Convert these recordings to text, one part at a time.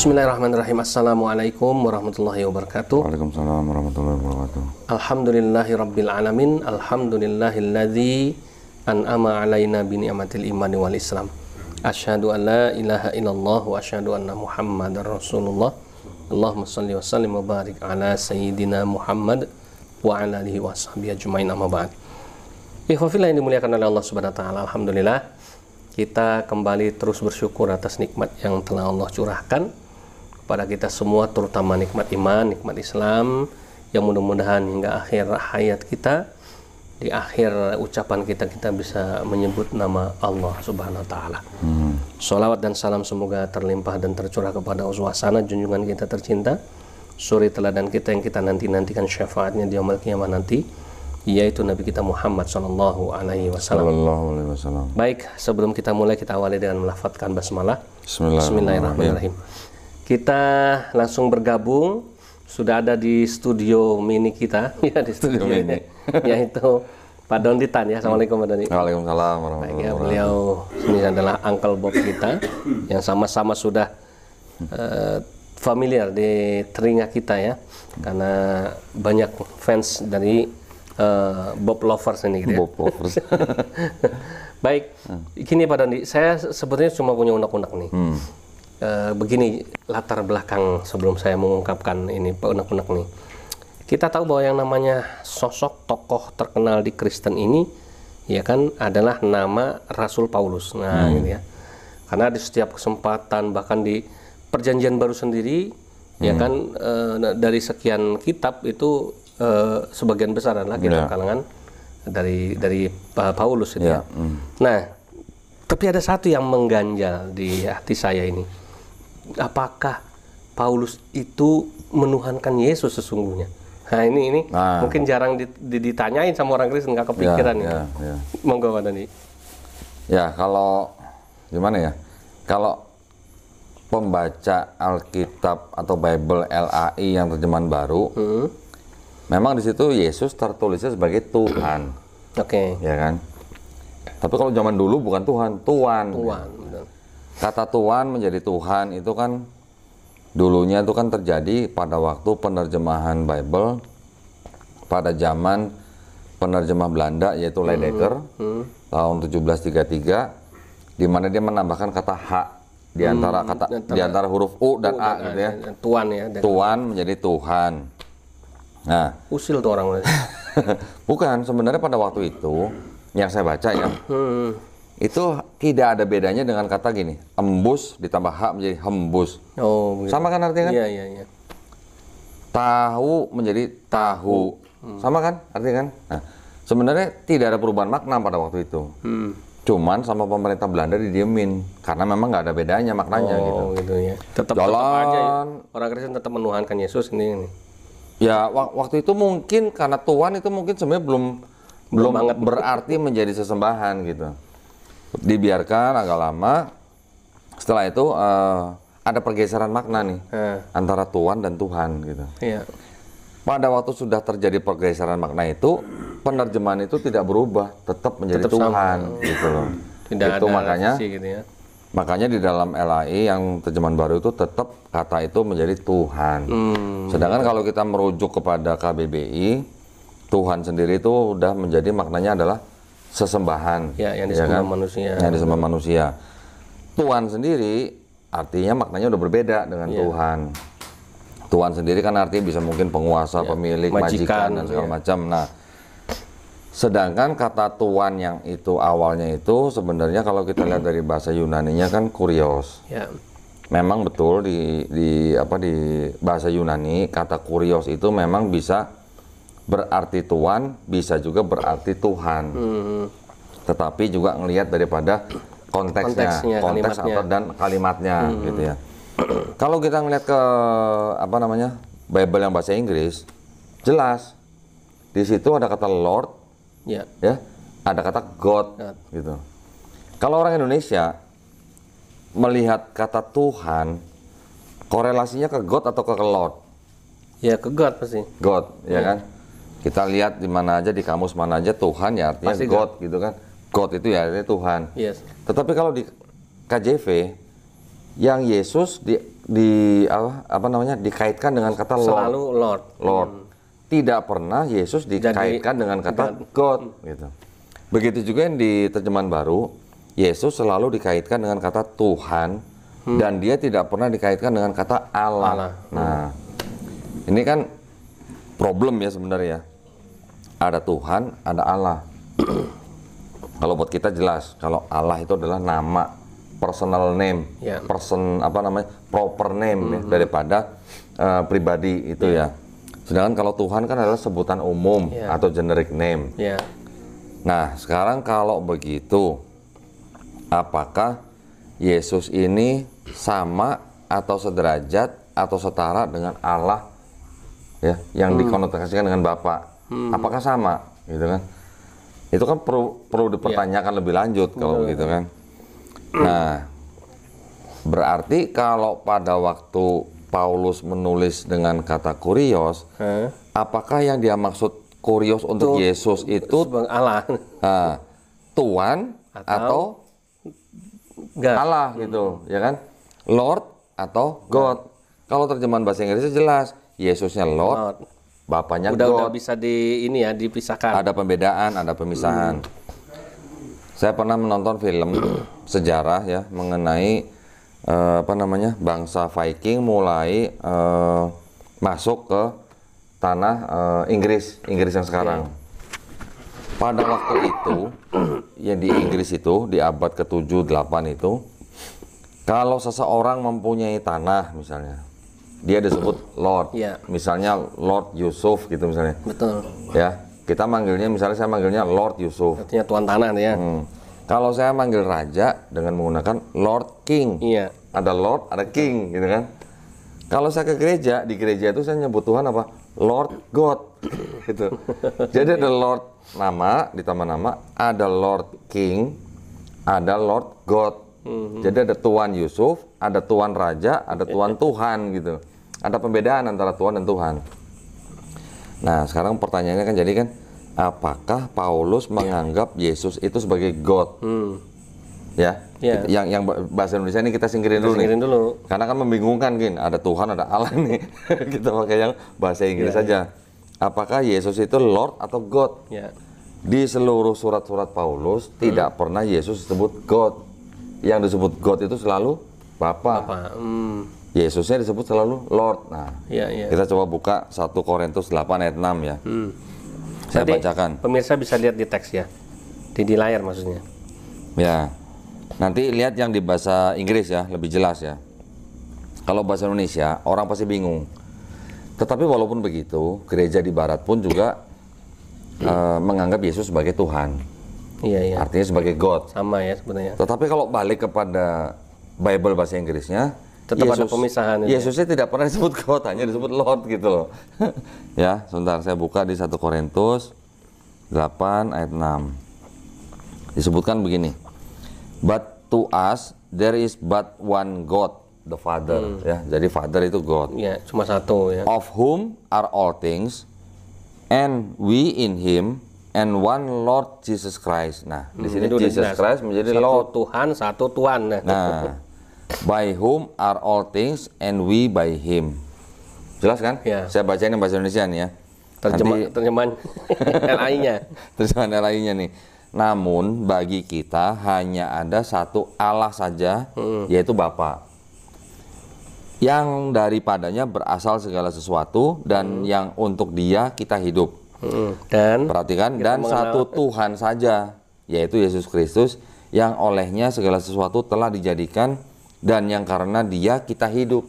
Bismillahirrahmanirrahim. Assalamualaikum warahmatullahi wabarakatuh. Waalaikumsalam warahmatullahi wabarakatuh. Alhamdulillahi rabbil alamin. Alhamdulillahilladzi an'ama alaina bi ni'matil imani wal islam. Asyhadu an la ilaha illallah wa asyhadu anna Muhammadar Rasulullah. Allahumma shalli wa sallim wa barik ala sayyidina Muhammad wa ala alihi wa sahbihi ajmain, amma ba'd. Ikhwafillah yang dimuliakan oleh Allah Subhanahu wa taala. Alhamdulillah kita kembali terus bersyukur atas nikmat yang telah Allah curahkan kepada kita semua, terutama nikmat iman, nikmat Islam, yang mudah-mudahan hingga akhir hayat kita, di akhir ucapan kita bisa menyebut nama Allah Subhanahu wa taala. Sholawat dan salam semoga terlimpah dan tercurah kepada uswah hasanah junjungan kita tercinta, suri teladan kita yang kita nanti-nantikan syafaatnya di yaumul qiyamah nanti, yaitu Nabi kita Muhammad sallallahu alaihi wasallam. Baik, sebelum kita mulai, kita awali dengan melafadzkan basmalah. Bismillahirrahmanirrahim. Kita langsung bergabung, sudah ada di studio mini kita, ya di studio mini, yaitu Pak Donditan ya. Assalamualaikum Pak Dondi. Waalaikumsalam warahmatullahi wabarakatuh. Beliau ini adalah Uncle Bob kita yang sama-sama sudah familiar di telinga kita ya, karena banyak fans dari Bob lovers ini gitu ya. Bob lovers. Baik, gini Pak Dondi, saya sebetulnya cuma punya unek-unek nih. Begini latar belakang sebelum saya mengungkapkan ini Pak unek-unek nih. Kita tahu bahwa yang namanya sosok tokoh terkenal di Kristen ini, ya kan, adalah nama Rasul Paulus. Nah, gitu ya. Karena di setiap kesempatan, bahkan di Perjanjian Baru sendiri, ya kan, dari sekian kitab itu sebagian besar adalah kitab kalangan dari Paulus itu ya. Nah, tapi ada satu yang mengganjal di hati saya ini. Apakah Paulus itu menuhankan Yesus sesungguhnya? Nah, ini mungkin jarang ditanyain sama orang Kristen, nggak kepikiran ya. Monggo Pak Dani. Ya, kalau gimana ya? Kalau pembaca Alkitab atau Bible LAI yang terjemahan baru, memang di situ Yesus tertulisnya sebagai Tuhan. Oke. Ya kan? Tapi kalau zaman dulu bukan Tuhan, Tuan. Betul. Kata Tuan menjadi Tuhan itu kan dulunya itu kan terjadi pada waktu penerjemahan Bible pada zaman penerjemah Belanda yaitu Ledecker tahun 1733, di mana dia menambahkan kata hak di antara di antara huruf U dan A gitu ya. Tuan ya. Tuan menjadi Tuhan. Nah, usil tuh orang. bukan, sebenarnya pada waktu itu yang saya baca ya, itu tidak ada bedanya dengan kata gini, embus ditambah hak menjadi hembus. Oh, begitu. Sama kan artinya kan? Iya. Tahu menjadi tahu. Sama kan artinya kan? Nah, sebenarnya tidak ada perubahan makna pada waktu itu. Cuman sama pemerintah Belanda didiemin karena memang nggak ada bedanya maknanya gitu ya. Tetap aja ya. Orang Kristen tetap menuhankan Yesus ini. Ya, waktu itu mungkin karena Tuhan itu mungkin sebenarnya belum banget berarti menjadi sesembahan gitu. Dibiarkan agak lama. Setelah itu ada pergeseran makna nih antara Tuhan dan Tuhan gitu. Iya. Pada waktu sudah terjadi pergeseran makna itu, penerjemahan itu tidak berubah, tetap menjadi Tuhan gitu loh. Tidak itu ada makanya gitu ya. Makanya di dalam LAI yang terjemahan baru itu tetap kata itu menjadi Tuhan. Sedangkan kalau kita merujuk kepada KBBI, Tuhan sendiri itu udah menjadi maknanya adalah sesembahan. Ya, yang disembah manusia. Yang disembah manusia. Tuhan sendiri artinya maknanya udah berbeda dengan Tuhan. Tuhan sendiri kan artinya bisa mungkin penguasa, pemilik, majikan dan segala macam. Nah, sedangkan kata Tuhan yang itu awalnya itu sebenarnya kalau kita lihat dari bahasa Yunaninya kan kurios. Ya. Memang betul di bahasa Yunani kata kurios itu memang bisa berarti Tuhan, bisa juga berarti Tuhan. Tetapi juga ngelihat daripada konteksnya, konteks atau dan kalimatnya gitu ya. Kalau kita ngelihat ke Bible yang bahasa Inggris, jelas di situ ada kata Lord, ya, ada kata God, gitu. Kalau orang Indonesia melihat kata Tuhan, korelasinya ke God atau ke Lord? Ya, ke God pasti. God, ya kan? Kita lihat di mana aja, di kamus mana aja Tuhan ya artinya pasti God, gitu kan? God itu ya artinya Tuhan. Yes. Tetapi kalau di KJV, yang Yesus dikaitkan dengan kata Lord. Selalu Lord. Lord. Tidak pernah Yesus dikaitkan dengan kata God gitu. Begitu juga yang di terjemahan baru, Yesus selalu dikaitkan dengan kata Tuhan dan dia tidak pernah dikaitkan dengan kata Allah. Nah, ini kan problem ya sebenarnya. Ada Tuhan, ada Allah. Kalau buat kita jelas, kalau Allah itu adalah nama, personal name, proper name ya, daripada pribadi itu ya. Sedangkan kalau Tuhan kan adalah sebutan umum atau generic name. Nah, sekarang kalau begitu, apakah Yesus ini sama atau sederajat atau setara dengan Allah ya, yang dikonotasikan dengan Bapa? Apakah sama, gitu kan? Itu kan perlu dipertanyakan lebih lanjut kalau begitu kan. Nah, berarti kalau pada waktu Paulus menulis dengan kata kurios, apakah yang dia maksud kurios untuk Yesus itu Allah, Tuhan atau God. Allah gitu, ya kan? Lord atau God. Kalau terjemahan bahasa Inggrisnya jelas, Yesusnya Lord, Bapaknya God. Udah bisa dipisahkan. Ada pembedaan, ada pemisahan. Saya pernah menonton film sejarah ya mengenai bangsa Viking mulai masuk ke tanah Inggris yang sekarang. Pada waktu itu, yang di Inggris itu di abad ke-7, 8 itu, kalau seseorang mempunyai tanah misalnya, dia disebut Lord. Misalnya Lord Yusuf gitu misalnya. Betul. Ya, kita manggilnya misalnya saya manggilnya Lord Yusuf. Artinya tuan tanah ya. Kalau saya manggil raja dengan menggunakan Lord King. Ada Lord, ada King gitu kan. Kalau saya ke gereja, di gereja itu saya nyebut Tuhan apa? Lord God gitu. Jadi ada Lord nama, ditambah nama, ada Lord King, ada Lord God. Jadi ada Tuan Yusuf, ada Tuan Raja, ada Tuan Tuhan gitu. Ada pembedaan antara Tuhan dan Tuhan. Nah, sekarang pertanyaannya kan jadi kan, apakah Paulus menganggap Yesus itu sebagai God? Ya, yang bahasa Indonesia ini kita singkirin dulu nih. Karena kan membingungkan Gin, ada Tuhan, ada Allah nih. Kita pakai yang bahasa Inggris saja. Apakah Yesus itu Lord atau God? Di seluruh surat-surat Paulus tidak pernah Yesus disebut God. Yang disebut God itu selalu Bapa. Yesusnya disebut selalu Lord. Nah, kita coba buka 1 Korintus 8 ayat 6 ya. Saya bacakan. Pemirsa bisa lihat di teks ya, di layar maksudnya. Ya, nanti lihat yang di bahasa Inggris ya, lebih jelas ya. Kalau bahasa Indonesia, orang pasti bingung. Tetapi walaupun begitu, gereja di Barat pun juga menganggap Yesus sebagai Tuhan. Artinya sebagai God. Sama ya sebenarnya. Tetapi kalau balik kepada Bible bahasa Inggrisnya, tetap ada pemisahan. Yesusnya tidak pernah disebut God, hanya disebut Lord gitu loh. Ya, sebentar saya buka di 1 Korintus 8 ayat 6. Disebutkan begini. But to us there is but one God, the Father. Ya, jadi Father itu God. Ya, cuma satu ya. Of whom are all things, and we in Him, and one Lord Jesus Christ. Nah, di sini Jesus Christ menjadi Lord. Satu Tuhan, satu Tuan. Nah, by whom are all things, and we by Him. Jelas kan? Saya bacain yang bahasa Indonesia nih ya. Terjemahan LAI-nya. Terjemahan LAI-nya nih. Namun bagi kita hanya ada satu Allah saja, yaitu Bapa, yang daripadanya berasal segala sesuatu dan yang untuk Dia kita hidup. Dan perhatikan, dan satu Tuhan saja, yaitu Yesus Kristus, yang olehnya segala sesuatu telah dijadikan dan yang karena Dia kita hidup.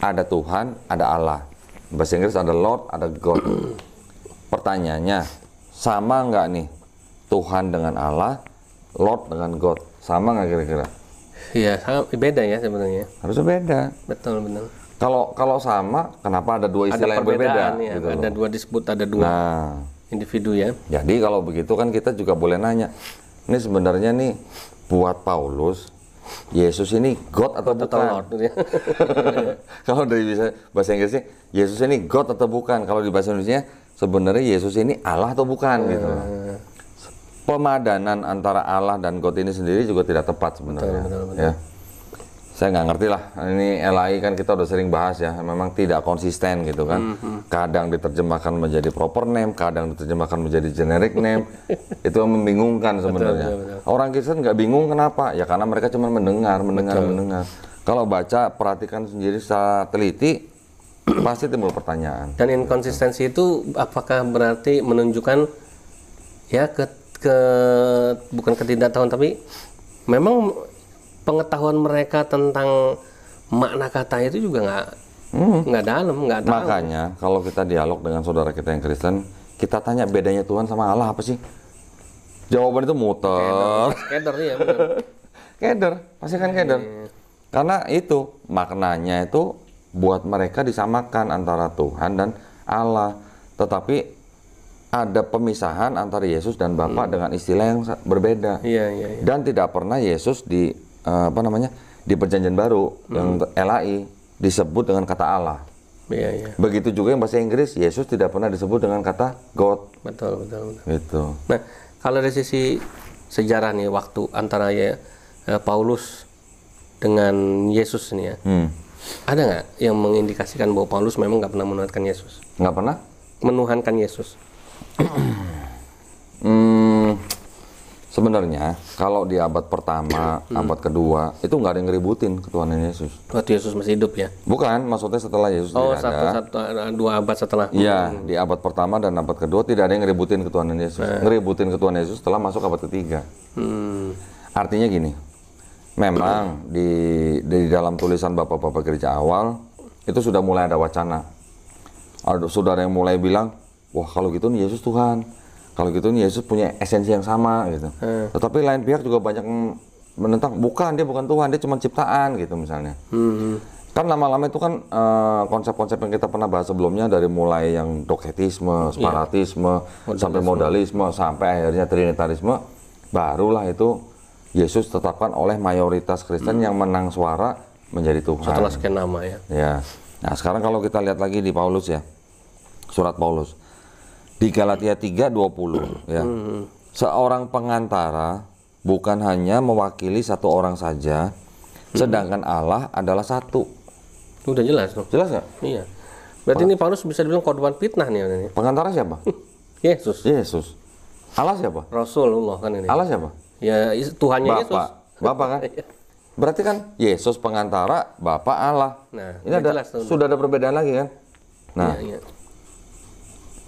Ada Tuhan, ada Allah. Bahasa Inggris ada Lord, ada God. Pertanyaannya, sama nggak nih Tuhan dengan Allah, Lord dengan God? Sama nggak kira-kira? Iya, beda ya sebenarnya. Harusnya beda. Betul, benar. Kalau sama, kenapa ada dua istilah yang berbeda? Ya, gitu ada dua disebut, ada dua individu ya. Jadi kalau begitu kan kita juga boleh nanya, ini sebenarnya nih buat Paulus, Yesus ini God atau bukan? Kalau dari bahasa Inggrisnya, Yesus ini God atau bukan? Kalau di bahasa Indonesia, sebenarnya Yesus ini Allah atau bukan? Gitu. Pemadanan antara Allah dan God ini sendiri juga tidak tepat sebenarnya. Betul. Ya. Saya nggak ngerti lah. Ini LAI kan kita udah sering bahas ya. Memang tidak konsisten gitu kan. Kadang diterjemahkan menjadi proper name, kadang diterjemahkan menjadi generic name. Itu yang membingungkan sebenarnya. Betul. Orang Kristen nggak bingung kenapa? Ya karena mereka cuma mendengar. Kalau baca, perhatikan sendiri secara teliti, pasti timbul pertanyaan. Dan inkonsistensi itu apakah berarti menunjukkan ya bukan ketidaktahuan, tapi memang pengetahuan mereka tentang makna kata itu juga nggak dalam, nggak tahu. Makanya kalau kita dialog dengan saudara kita yang Kristen, kita tanya bedanya Tuhan sama Allah apa sih? Jawaban itu muter. Keder ya, benar. Keder, pasti kan keder. Karena itu maknanya itu buat mereka disamakan antara Tuhan dan Allah, tetapi ada pemisahan antara Yesus dan Bapa dengan istilah yang berbeda. Iya. Dan tidak pernah Yesus di di Perjanjian Baru yang LAI disebut dengan kata Allah. Iya. Begitu juga yang bahasa Inggris, Yesus tidak pernah disebut dengan kata God. Betul. Gitu. Nah, kalau dari sisi sejarah nih, waktu antara Paulus dengan Yesus ini ya, ada nggak yang mengindikasikan bahwa Paulus memang nggak pernah menuhankan Yesus? Nggak pernah? Menuhankan Yesus. Sebenarnya kalau di abad pertama, abad kedua itu nggak ada yang ngeributin ketuhanan Yesus. Waktu Yesus masih hidup ya? Bukan, maksudnya setelah Yesus tidak ada. Dua abad setelah. Iya, di abad pertama dan abad kedua tidak ada yang ngeributin ketuhanan Yesus. Ngeributin ketuhanan Yesus setelah masuk abad ketiga. Artinya gini, memang di dalam tulisan bapak-bapak gereja awal itu sudah mulai ada wacana. Ada saudara yang mulai bilang, wah kalau gitu nih Yesus Tuhan. Kalau gitu nih Yesus punya esensi yang sama gitu. Tetapi lain pihak juga banyak menentang, bukan, dia bukan Tuhan, dia cuma ciptaan gitu misalnya. Kan lama-lama itu kan konsep-konsep yang kita pernah bahas sebelumnya, dari mulai yang dogmatisme, separatisme, sampai modalisme, sampai akhirnya trinitarisme, barulah itu Yesus tetapkan oleh mayoritas Kristen yang menang suara menjadi Tuhan. Setelah sekian nama ya. Ya. Nah sekarang kalau kita lihat lagi di Paulus ya, surat Paulus. Di Galatia 3:20 ya. Seorang pengantara bukan hanya mewakili satu orang saja, sedangkan Allah adalah satu. Udah jelas dong. Jelas nggak? Iya. Berarti ini Paulus bisa dibilang korban fitnah nih. Pengantara siapa? Yesus. Allah siapa? Rasulullah kan ini. Allah siapa? Ya Tuhannya Bapak. Yesus. Bapak kan? Berarti kan Yesus pengantara, Bapak Allah. Nah, ini sudah ada perbedaan lagi kan? Nah. Iya.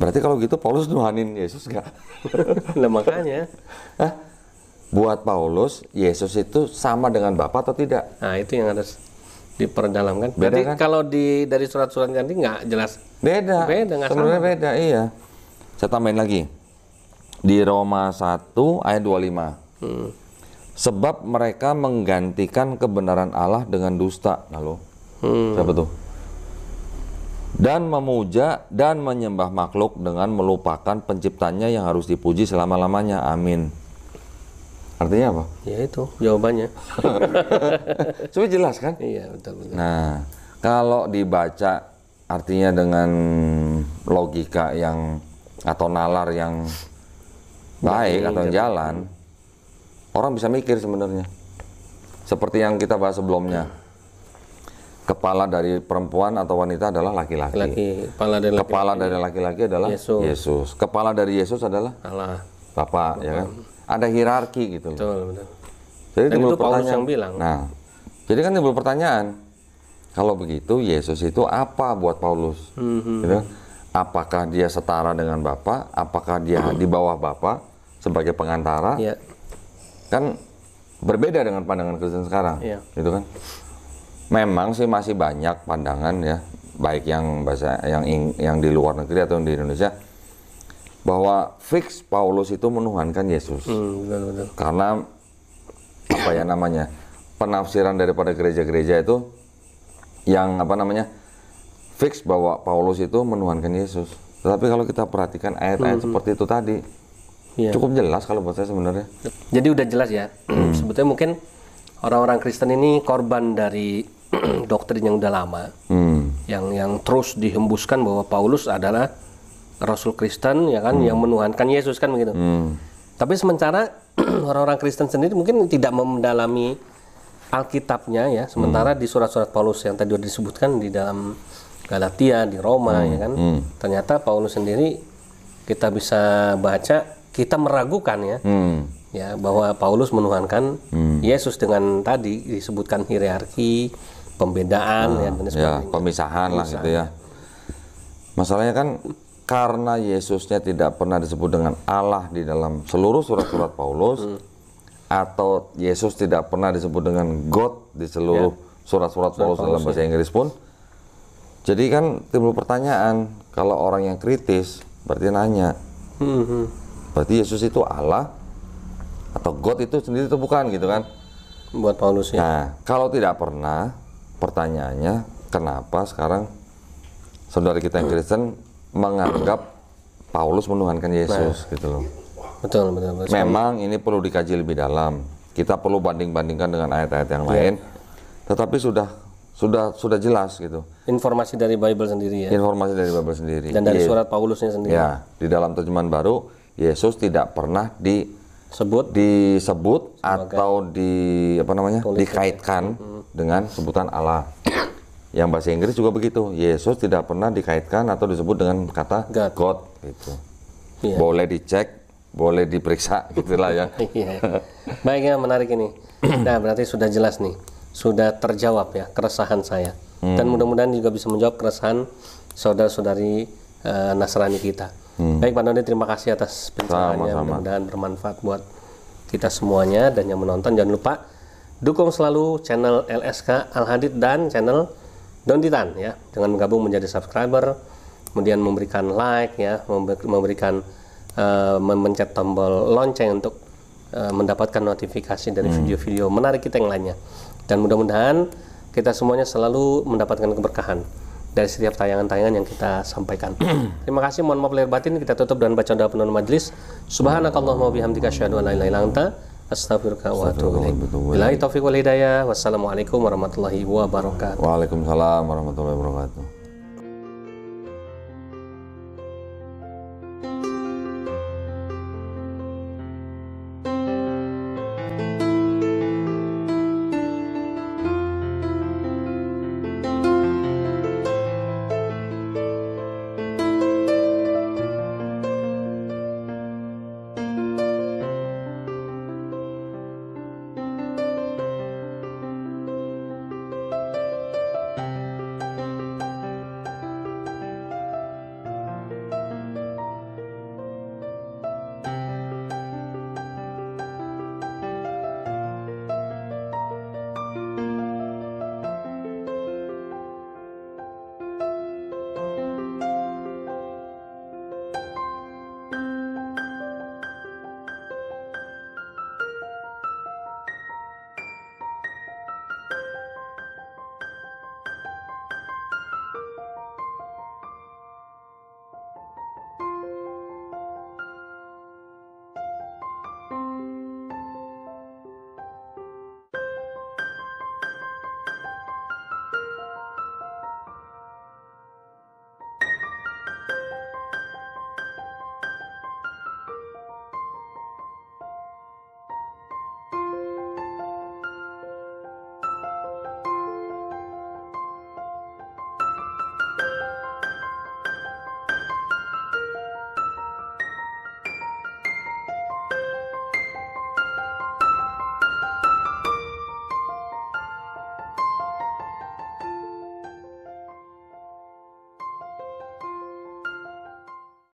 Berarti kalau gitu Paulus nuhanin Yesus nggak? Nah makanya. Buat Paulus, Yesus itu sama dengan Bapa atau tidak? Nah itu yang harus diperdalamkan. Beda, berarti kan? kalau dari surat-surat nanti nggak jelas. Beda. Sebenarnya beda, iya. Saya tambahin lagi. Di Roma 1 ayat 25. Sebab mereka menggantikan kebenaran Allah dengan dusta. Lalu, siapa tuh? Dan memuja dan menyembah makhluk dengan melupakan penciptanya yang harus dipuji selama-lamanya. Amin. Artinya apa? Ya itu jawabannya. Coba jelas kan? Iya betul. Nah, kalau dibaca artinya dengan logika yang atau nalar yang baik atau jalan, orang bisa mikir sebenarnya. Seperti yang kita bahas sebelumnya. Kepala dari perempuan atau wanita adalah laki-laki. Kepala dari laki-laki adalah Yesus. Kepala dari Yesus adalah Allah. Bapa, ya kan? Ada hierarki gitu. Betul. Jadi timbul pertanyaan yang bilang. Nah, jadi kan timbul pertanyaan. Kalau begitu Yesus itu apa buat Paulus? Gitu? Apakah dia setara dengan Bapa? Apakah dia di bawah Bapa sebagai pengantara? Yeah. Kan berbeda dengan pandangan Kristen sekarang, gitu kan? Memang sih masih banyak pandangan ya, baik yang bahasa yang di luar negeri atau di Indonesia, bahwa fix Paulus itu menuhankan Yesus. Betul. Karena apa ya namanya, penafsiran daripada gereja-gereja itu yang apa namanya, fix bahwa Paulus itu menuhankan Yesus. Tetapi kalau kita perhatikan ayat-ayat seperti itu tadi, cukup jelas kalau buat saya sebenarnya. Jadi udah jelas ya. Sebetulnya mungkin orang-orang Kristen ini korban dari doktrin yang udah lama, yang terus dihembuskan bahwa Paulus adalah Rasul Kristen, ya kan, yang menuhankan Yesus kan begitu. Tapi sementara orang-orang Kristen sendiri mungkin tidak mendalami Alkitabnya ya. Sementara di surat-surat Paulus yang tadi sudah disebutkan di dalam Galatia, di Roma ya kan. Ternyata Paulus sendiri kita bisa baca, kita meragukan ya. Ya, bahwa Paulus menuhankan Yesus dengan tadi disebutkan hierarki, pembedaan ya, dan sebagainya. Pemisahan lah gitu ya. Masalahnya kan karena Yesusnya tidak pernah disebut dengan Allah di dalam seluruh surat-surat Paulus, atau Yesus tidak pernah disebut dengan God di seluruh surat-surat Paulus dalam bahasa Inggris pun. Jadi kan timbul pertanyaan, kalau orang yang kritis berarti nanya, berarti Yesus itu Allah atau God itu sendiri itu bukan gitu kan? Buat Paulus ya. Nah, kalau tidak pernah, pertanyaannya kenapa sekarang saudara kita yang Kristen menganggap Paulus menuhankan Yesus gitu loh. Betul. Memang ini perlu dikaji lebih dalam. Kita perlu banding-bandingkan dengan ayat-ayat yang lain. Tetapi sudah jelas gitu. Informasi dari Bible sendiri ya. Informasi dari Bible sendiri. Dan dari surat Paulusnya sendiri. Ya, di dalam terjemahan baru Yesus tidak pernah disebut atau dikaitkan dengan sebutan Allah. Yang bahasa Inggris juga begitu. Yesus tidak pernah dikaitkan atau disebut dengan kata God gitu. Boleh dicek, boleh diperiksa gitulah ya. Baik ya, menarik ini. Nah, berarti sudah jelas nih. Sudah terjawab ya keresahan saya. Dan mudah-mudahan juga bisa menjawab keresahan saudara-saudari Nasrani kita. Baik Pak Doni, terima kasih atas pencerahannya. Mudah-mudahan bermanfaat buat kita semuanya, dan yang menonton jangan lupa dukung selalu channel LSK Al-Hadid dan channel Dontitan ya, dengan menggabung menjadi subscriber, kemudian memberikan like ya, memberikan memencet tombol lonceng untuk mendapatkan notifikasi dari video-video menarik kita yang lainnya. Dan mudah-mudahan kita semuanya selalu mendapatkan keberkahan dari setiap tayangan-tayangan yang kita sampaikan. Terima kasih, mohon maaf lahir batin. Kita tutup dengan bacaan doa penutup majelis. Subhanakallahumma wabihamdika asyhadu an la ilaha illa anta astaghfiruka wa atubu ilaik. Billahi taufiq wal hidayah. Wassalamualaikum warahmatullahi wabarakatuh. Waalaikumsalam warahmatullahi wabarakatuh.